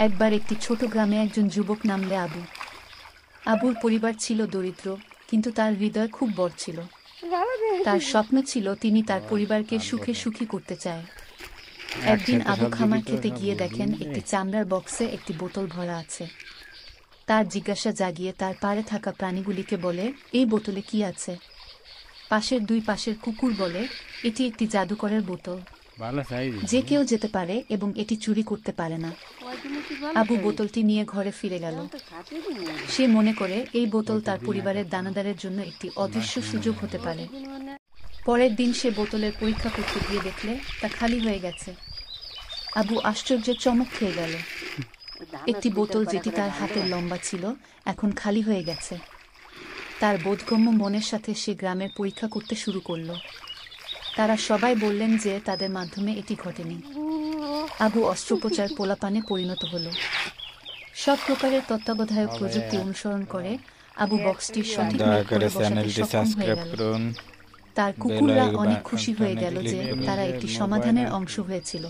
একবার একটি ছোট গ্রামে একজন যুবক নামলে আবু। আবুর পরিবার ছিল দরিদ্র, কিন্তু তার হৃদয় খুব বড় ছিল। তার স্বপ্ন ছিল তিনি তার পরিবারকে সুখে সুখী করতে চায়। একদিন আবু খামার খেতে গিয়ে দেখেন একটি চামড়ার বক্সে একটি বোতল ভরা আছে। তার জিজ্ঞাসা জাগিয়ে তার পাড়ে থাকা প্রাণীগুলিকে বলে, এই বোতলে কি আছে? পাশের দুই পাশের কুকুর বলে, এটি একটি জাদুকরের বোতল, যে কেউ যেতে পারে এবং এটি চুরি করতে পারে না। আবু বোতলটি নিয়ে ঘরে ফিরে গেল। সে মনে করে এই বোতল তার পরিবারের দানাদারের জন্য একটি অদৃশ্য সুযোগ হতে পারে। পরের দিন সে বোতলের পরীক্ষা করতে গিয়ে দেখলে তা খালি হয়ে গেছে। আবু আশ্চর্যে চমক খেয়ে গেল। একটি বোতল যেটি তার হাতের লম্বা ছিল এখন খালি হয়ে গেছে। তার বোধগম্য মনের সাথে সে গ্রামের পরীক্ষা করতে শুরু করল। তারা সবাই বললেন যে তাদের মাধ্যমে এটি ঘটেনি। আবু অস্ত্রোপচার পোলাপানে পরিণত হল। সব প্রকারের তত্ত্বাবধায়ক প্রযুক্তি অনুসরণ করে আবু বক্সটির সঠিক করে বসাতে সক্ষম হয়ে গেল। তার কুকুররা অনেক খুশি হয়ে গেল যে তারা একটি সমাধানের অংশ হয়েছিল।